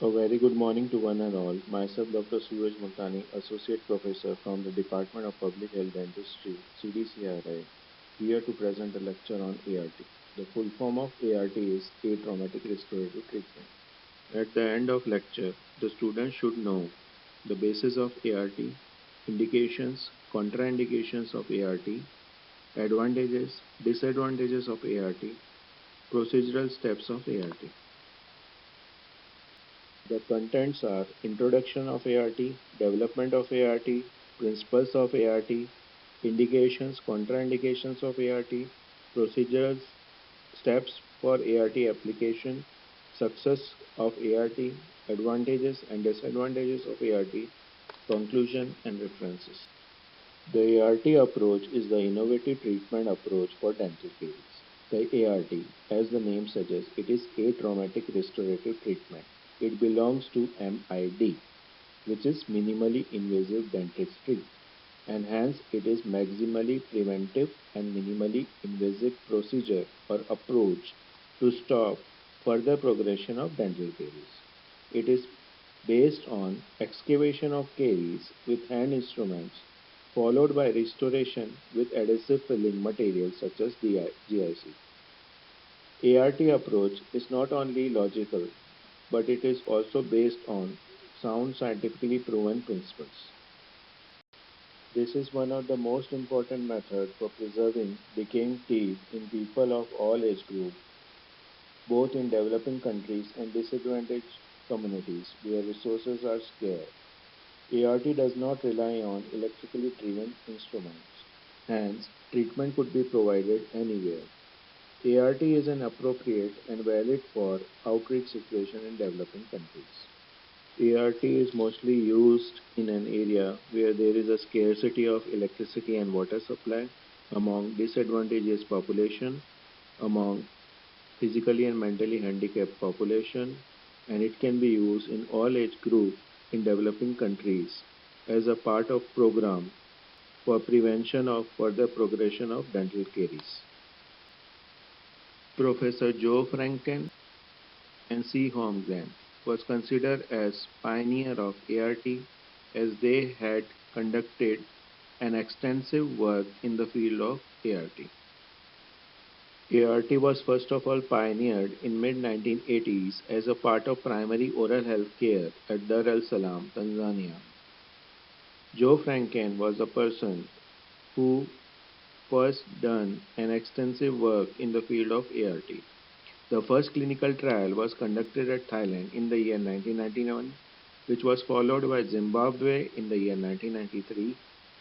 A very good morning to one and all. Myself, Dr. Suraj Multani, Associate Professor from the Department of Public Health Dentistry, CDCRI, here to present a lecture on ART. The full form of ART is Atraumatic Restorative Treatment. At the end of lecture, the student should know the basis of ART, indications, contraindications of ART, advantages, disadvantages of ART, procedural steps of ART. The contents are Introduction of ART, Development of ART, Principles of ART, Indications, Contraindications of ART, Procedural Steps for ART application, Success of ART, Advantages and Disadvantages of ART, Conclusion and References. The ART approach is the innovative treatment approach for dental caries. The ART, as the name suggests, it is atraumatic restorative treatment. It belongs to MID, which is minimally invasive dentistry, and hence it is maximally preventive and minimally invasive procedure or approach to stop further progression of dental caries. It is based on excavation of caries with hand instruments followed by restoration with adhesive filling materials such as GIC. ART approach is not only logical, but it is also based on sound scientifically proven principles. This is one of the most important methods for preserving decaying teeth in people of all age groups, both in developing countries and disadvantaged communities where resources are scarce. ART does not rely on electrically driven instruments. Hence, treatment could be provided anywhere. ART is an appropriate and valid for outreach situation in developing countries. ART is mostly used in an area where there is a scarcity of electricity and water supply, among disadvantaged population, among physically and mentally handicapped population, and it can be used in all age group in developing countries as a part of program for prevention of further progression of dental caries. Professor Joe Franken and C. Holmgren was considered as pioneer of ART as they had conducted an extensive work in the field of ART. ART was first of all pioneered in mid-1980s as a part of primary oral health care at Dar es Salaam, Tanzania. Joe Franken was a person who first done an extensive work in the field of ART. The first clinical trial was conducted at Thailand in the year 1991, which was followed by Zimbabwe in the year 1993,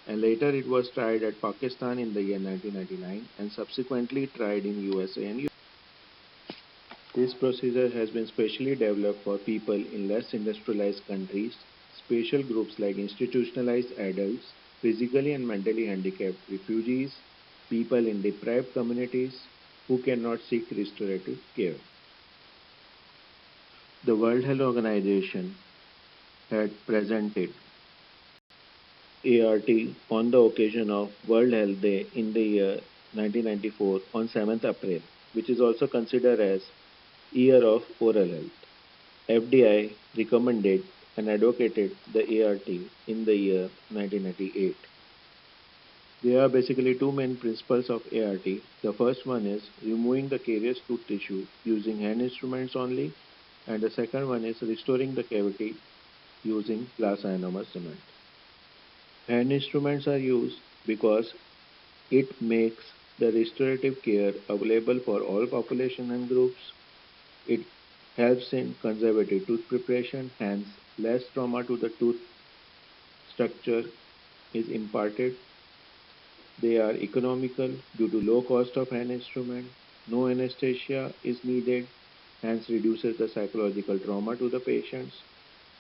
and later it was tried at Pakistan in the year 1999 and subsequently tried in USA and Europe. This procedure has been specially developed for people in less industrialized countries, special groups like institutionalized adults, physically and mentally handicapped refugees, people in deprived communities who cannot seek restorative care. The World Health Organization had presented ART on the occasion of World Health Day in the year 1994 on 7th April, which is also considered as Year of Oral Health. FDI recommended and advocated the ART in the year 1998. There are basically two main principles of ART. The first one is removing the carious tooth tissue using hand instruments only, and the second one is restoring the cavity using glass ionomer cement. Hand instruments are used because it makes the restorative care available for all population and groups. It helps in conservative tooth preparation, hence less trauma to the tooth structure is imparted. They are economical due to low cost of hand instrument. No anesthesia is needed, hence reduces the psychological trauma to the patients,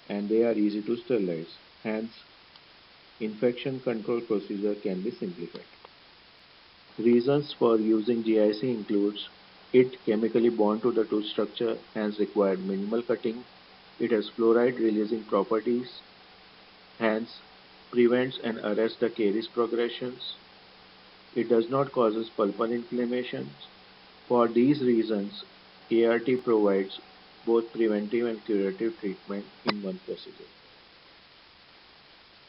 and they are easy to sterilize. Hence, infection control procedure can be simplified. Reasons for using GIC includes it chemically bond to the tooth structure, hence required minimal cutting. It has fluoride releasing properties, hence prevents and arrests the caries progressions. It does not cause pulpal inflammations. For these reasons, ART provides both preventive and curative treatment in one procedure.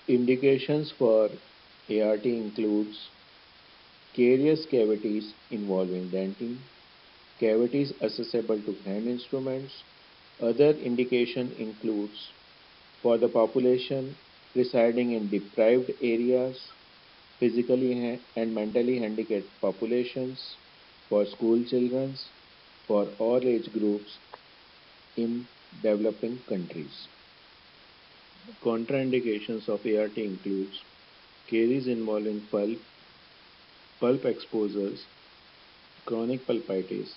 Indications for ART includes carious cavities involving dentin, cavities accessible to hand instruments. Other indication includes for the population residing in deprived areas, physically and mentally handicapped populations, for school children, for all age groups in developing countries. Contraindications of ART includes caries involving pulp exposures, chronic pulpitis,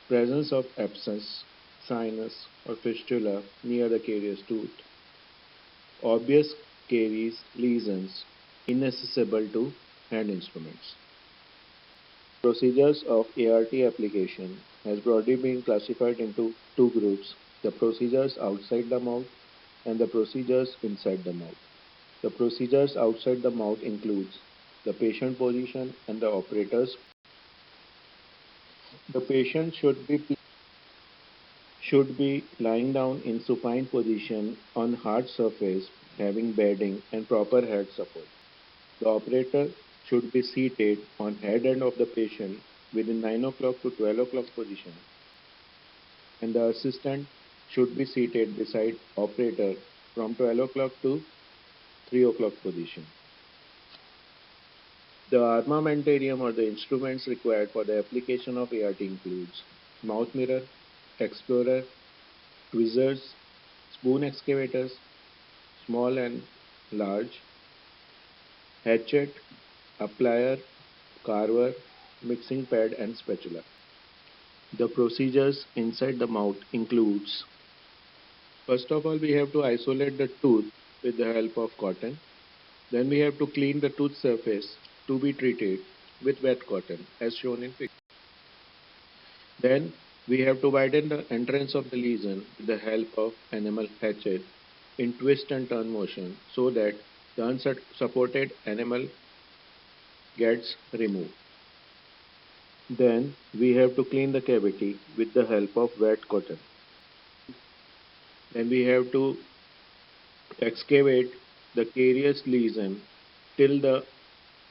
presence of abscess, sinus, or fistula near the carious tooth, obvious caries lesions inaccessible to hand instruments. Procedures of ART application has broadly been classified into two groups, the procedures outside the mouth and the procedures inside the mouth. The procedures outside the mouth includes the patient position and the operators. The patient should be lying down in supine position on hard surface having bedding and proper head support. The operator should be seated on head end of the patient within 9 o'clock to 12 o'clock position, and the assistant should be seated beside operator from 12 o'clock to 3 o'clock position. The armamentarium or the instruments required for the application of ART includes mouth mirror, explorer, tweezers, spoon excavators, small and large, hatchet, a plier, carver, mixing pad and spatula. The procedures inside the mouth includes first of all we have to isolate the tooth with the help of cotton. Then we have to clean the tooth surface to be treated with wet cotton as shown in picture. Then we have to widen the entrance of the lesion with the help of enamel hatchet in twist and turn motion so that the unsupported enamel gets removed. Then we have to clean the cavity with the help of wet cotton. Then we have to excavate the carious lesion till the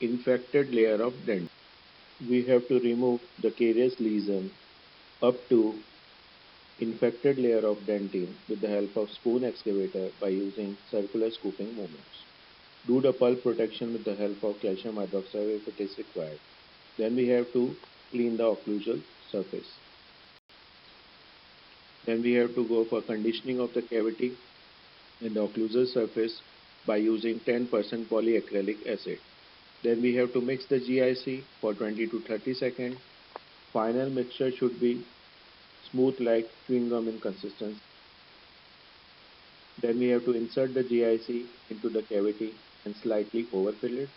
infected layer of dentin. We have to remove the carious lesion up to infected layer of dentin with the help of spoon excavator by using circular scooping movements. Do the pulp protection with the help of calcium hydroxide if it is required. Then we have to clean the occlusal surface. Then we have to go for conditioning of the cavity and the occlusal surface by using 10% polyacrylic acid. Then we have to mix the GIC for 20 to 30 seconds. Final mixture should be smooth like chewing gum in consistency. Then we have to insert the GIC into the cavity and slightly overfill it.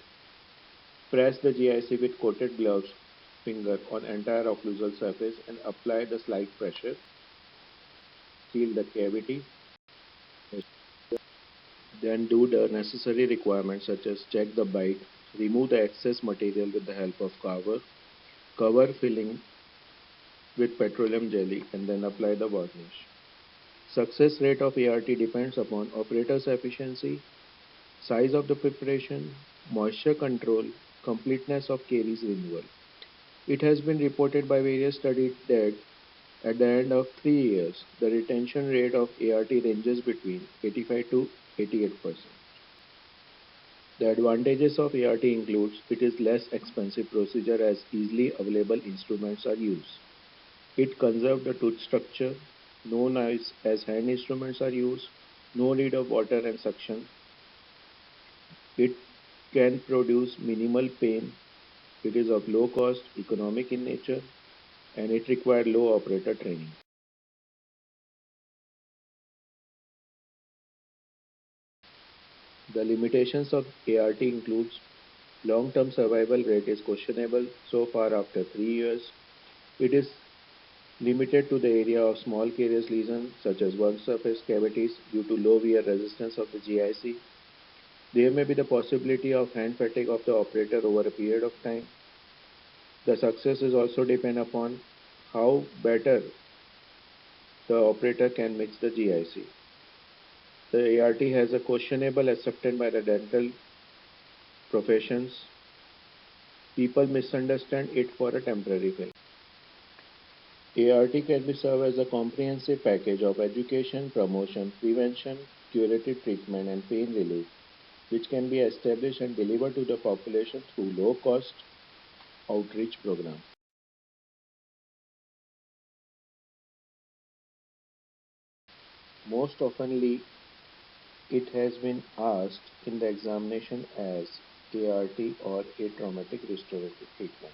Press the GIC with coated gloves finger on entire occlusal surface and apply the slight pressure. Seal the cavity. Then do the necessary requirements such as check the bite, remove the excess material with the help of carver, cover filling with petroleum jelly and then apply the varnish. Success rate of ART depends upon operator's efficiency, size of the preparation, moisture control, completeness of caries removal. It has been reported by various studies that at the end of 3 years, the retention rate of ART ranges between 85 to 88%. The advantages of ART includes it is less expensive procedure as easily available instruments are used. It conserves the tooth structure, no noise as hand instruments are used, no need of water and suction. It can produce minimal pain. It is of low cost, economic in nature, and it requires low operator training. The limitations of ART includes long-term survival rate is questionable so far after 3 years. It is limited to the area of small carious lesions such as one surface cavities due to low wear resistance of the GIC. There may be the possibility of hand fatigue of the operator over a period of time. The success is also depend upon how better the operator can mix the GIC. The ART has a questionable acceptance by the dental professions. People misunderstand it for a temporary fix. ART can be served as a comprehensive package of education, promotion, prevention, curative treatment, and pain relief, which can be established and delivered to the population through low-cost outreach programs. Most oftenly, it has been asked in the examination as ART or a traumatic restorative treatment.